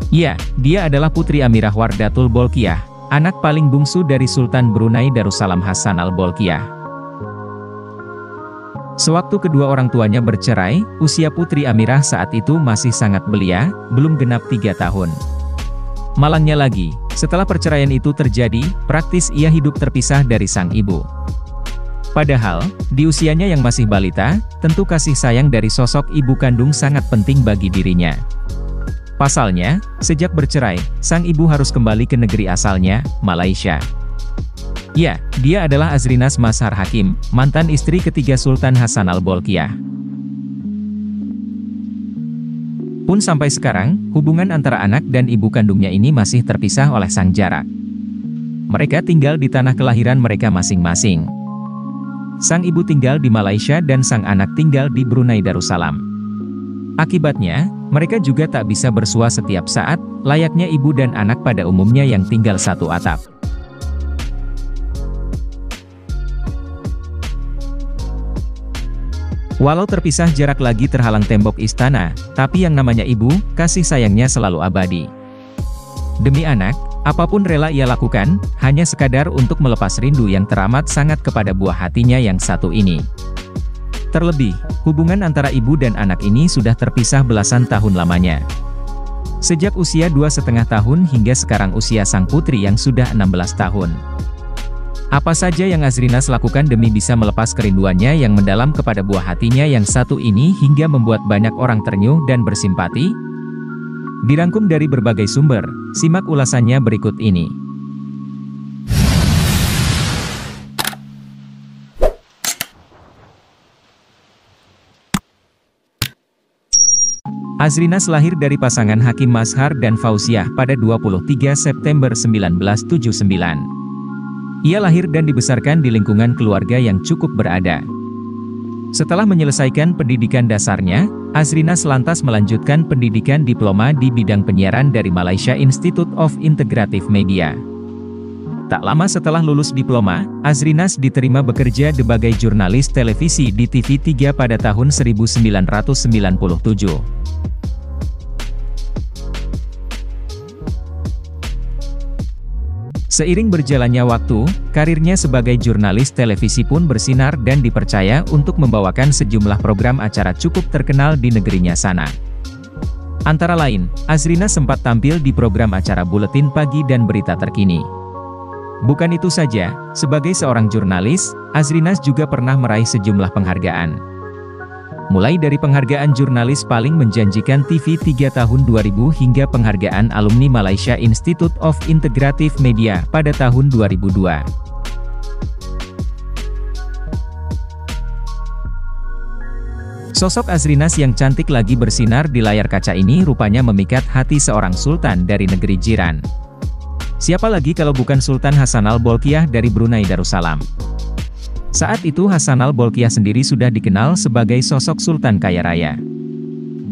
Ya, dia adalah Putri Amirah Wardatul Bolkiah, anak paling bungsu dari Sultan Brunei Darussalam Hassan al-Bolkiah. Sewaktu kedua orang tuanya bercerai, usia Putri Amirah saat itu masih sangat belia, belum genap 3 tahun. Malangnya lagi, setelah perceraian itu terjadi, praktis ia hidup terpisah dari sang ibu. Padahal, di usianya yang masih balita, tentu kasih sayang dari sosok ibu kandung sangat penting bagi dirinya. Pasalnya, sejak bercerai, sang ibu harus kembali ke negeri asalnya, Malaysia. Ya, dia adalah Azrinas Mazhar Hakim, mantan istri ketiga Sultan Hassan al-Bolkiah. Pun sampai sekarang, hubungan antara anak dan ibu kandungnya ini masih terpisah oleh sang jarak. Mereka tinggal di tanah kelahiran mereka masing-masing. Sang ibu tinggal di Malaysia dan sang anak tinggal di Brunei Darussalam. Akibatnya, mereka juga tak bisa bersua setiap saat, layaknya ibu dan anak pada umumnya yang tinggal satu atap. Walau terpisah jarak lagi terhalang tembok istana, tapi yang namanya ibu, kasih sayangnya selalu abadi. Demi anak, apapun rela ia lakukan, hanya sekadar untuk melepas rindu yang teramat sangat kepada buah hatinya yang satu ini. Terlebih, hubungan antara ibu dan anak ini sudah terpisah belasan tahun lamanya. Sejak usia 2,5 tahun hingga sekarang usia sang putri yang sudah 16 tahun. Apa saja yang Azrinas lakukan demi bisa melepas kerinduannya yang mendalam kepada buah hatinya yang satu ini hingga membuat banyak orang ternyuh dan bersimpati? Dirangkum dari berbagai sumber, simak ulasannya berikut ini. Azrinas lahir dari pasangan Hakim Mazhar dan Fauziah pada 23 September 1979. Ia lahir dan dibesarkan di lingkungan keluarga yang cukup berada. Setelah menyelesaikan pendidikan dasarnya, Azrinas lantas melanjutkan pendidikan diploma di bidang penyiaran dari Malaysia Institute of Integrative Media. Tak lama setelah lulus diploma, Azrinas diterima bekerja sebagai jurnalis televisi di TV3 pada tahun 1997. Seiring berjalannya waktu, karirnya sebagai jurnalis televisi pun bersinar dan dipercaya untuk membawakan sejumlah program acara cukup terkenal di negerinya sana. Antara lain, Azrinas sempat tampil di program acara Buletin Pagi dan Berita Terkini. Bukan itu saja, sebagai seorang jurnalis, Azrinas juga pernah meraih sejumlah penghargaan. Mulai dari penghargaan jurnalis paling menjanjikan TV3 tahun 2000 hingga penghargaan alumni Malaysia Institute of Integrative Media pada tahun 2002. Sosok Azrinas yang cantik lagi bersinar di layar kaca ini rupanya memikat hati seorang sultan dari negeri jiran. Siapa lagi kalau bukan Sultan Hassan al-Bolkiah dari Brunei Darussalam. Saat itu Hassan al-Bolkiah sendiri sudah dikenal sebagai sosok sultan kaya raya.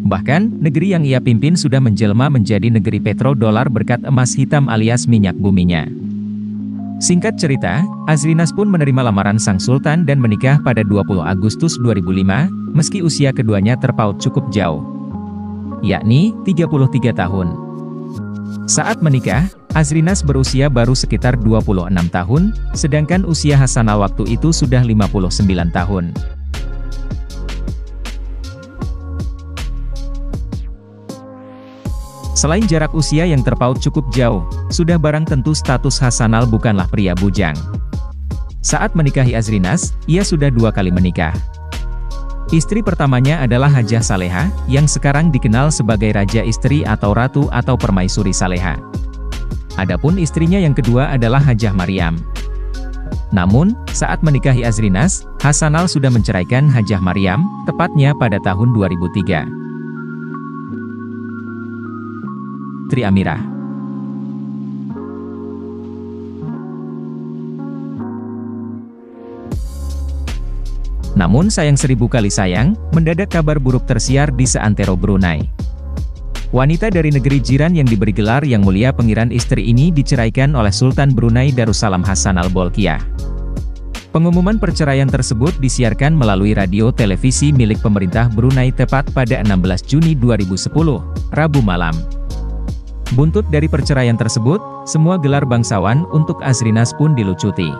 Bahkan, negeri yang ia pimpin sudah menjelma menjadi negeri petrodolar berkat emas hitam alias minyak buminya. Singkat cerita, Azrinas pun menerima lamaran sang sultan dan menikah pada 20 Agustus 2005, meski usia keduanya terpaut cukup jauh, yakni 33 tahun. Saat menikah, Azrinas berusia baru sekitar 26 tahun, sedangkan usia Hassan waktu itu sudah 59 tahun. Selain jarak usia yang terpaut cukup jauh, sudah barang tentu status Hassan bukanlah pria bujang. Saat menikahi Azrinas, ia sudah 2 kali menikah. Istri pertamanya adalah Hajah Saleha, yang sekarang dikenal sebagai Raja Istri atau Ratu atau Permaisuri Saleha. Adapun istrinya yang kedua adalah Hajah Maryam. Namun, saat menikahi Azrinas, Hassan sudah menceraikan Hajah Maryam, tepatnya pada tahun 2003. Putri Amirah. Namun sayang 1000 kali sayang, mendadak kabar buruk tersiar di seantero Brunei. Wanita dari negeri jiran yang diberi gelar Yang Mulia Pangeran Istri ini diceraikan oleh Sultan Brunei Darussalam Hassan al-Bolkiah. Pengumuman perceraian tersebut disiarkan melalui radio televisi milik pemerintah Brunei tepat pada 16 Juni 2010, Rabu malam. Buntut dari perceraian tersebut, semua gelar bangsawan untuk Azrinas pun dilucuti.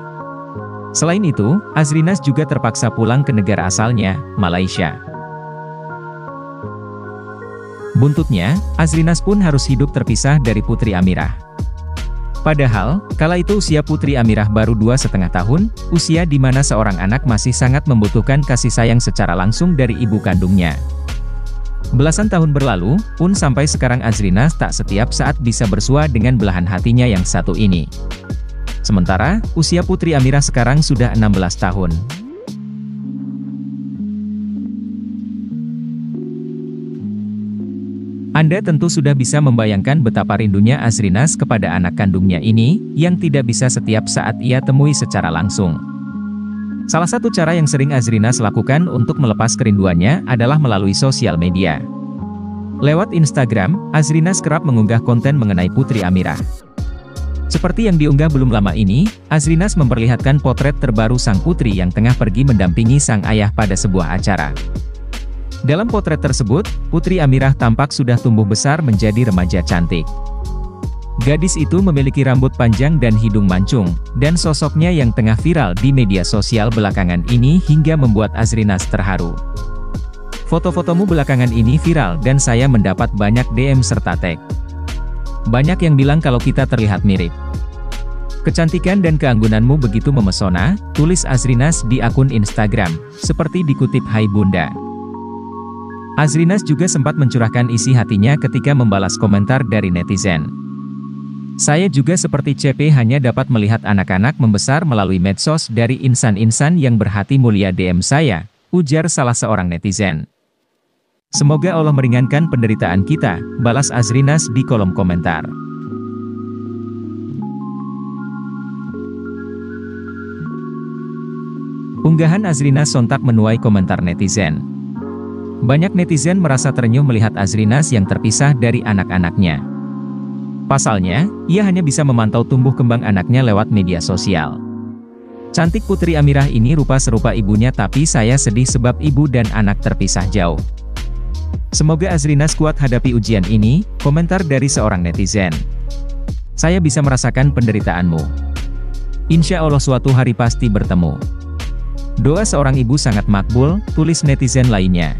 Selain itu, Azrinas juga terpaksa pulang ke negara asalnya, Malaysia. Buntutnya, Azrinas pun harus hidup terpisah dari Putri Amirah. Padahal, kala itu usia Putri Amirah baru 2,5 tahun, usia di mana seorang anak masih sangat membutuhkan kasih sayang secara langsung dari ibu kandungnya. Belasan tahun berlalu, pun sampai sekarang Azrinas tak setiap saat bisa bersua dengan belahan hatinya yang satu ini. Sementara, usia Putri Amirah sekarang sudah 16 tahun. Anda tentu sudah bisa membayangkan betapa rindunya Azrinas kepada anak kandungnya ini, yang tidak bisa setiap saat ia temui secara langsung. Salah satu cara yang sering Azrinas lakukan untuk melepas kerinduannya adalah melalui sosial media. Lewat Instagram, Azrinas kerap mengunggah konten mengenai Putri Amirah. Seperti yang diunggah belum lama ini, Azrinas memperlihatkan potret terbaru sang putri yang tengah pergi mendampingi sang ayah pada sebuah acara. Dalam potret tersebut, Putri Amirah tampak sudah tumbuh besar menjadi remaja cantik. Gadis itu memiliki rambut panjang dan hidung mancung, dan sosoknya yang tengah viral di media sosial belakangan ini hingga membuat Azrinas terharu. Foto-fotomu belakangan ini viral dan saya mendapat banyak DM serta tag. Banyak yang bilang kalau kita terlihat mirip. Kecantikan dan keanggunanmu begitu memesona, tulis Azrinas di akun Instagram, seperti dikutip Hai Bunda. Azrinas juga sempat mencurahkan isi hatinya ketika membalas komentar dari netizen. Saya juga seperti CP hanya dapat melihat anak-anak membesar melalui medsos dari insan-insan yang berhati mulia DM saya, ujar salah seorang netizen. Semoga Allah meringankan penderitaan kita, balas Azrinas di kolom komentar. Unggahan Azrinas sontak menuai komentar netizen. Banyak netizen merasa terenyuh melihat Azrinas yang terpisah dari anak-anaknya. Pasalnya, ia hanya bisa memantau tumbuh kembang anaknya lewat media sosial. Cantik Putri Amirah ini rupa serupa ibunya tapi saya sedih sebab ibu dan anak terpisah jauh. Semoga Azrinas kuat hadapi ujian ini, komentar dari seorang netizen. Saya bisa merasakan penderitaanmu. Insya Allah suatu hari pasti bertemu. Doa seorang ibu sangat makbul, tulis netizen lainnya.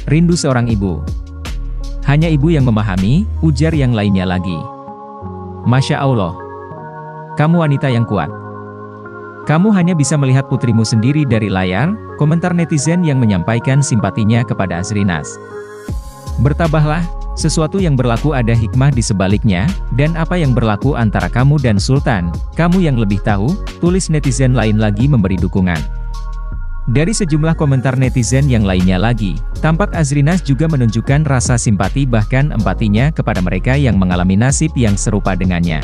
Rindu seorang ibu. Hanya ibu yang memahami, ujar yang lainnya lagi. Masya Allah. Kamu wanita yang kuat. Kamu hanya bisa melihat putrimu sendiri dari layar, komentar netizen yang menyampaikan simpatinya kepada Azrinas. Bertabahlah, sesuatu yang berlaku ada hikmah di sebaliknya, dan apa yang berlaku antara kamu dan Sultan, kamu yang lebih tahu, tulis netizen lain lagi memberi dukungan. Dari sejumlah komentar netizen yang lainnya lagi, tampak Azrinas juga menunjukkan rasa simpati bahkan empatinya kepada mereka yang mengalami nasib yang serupa dengannya.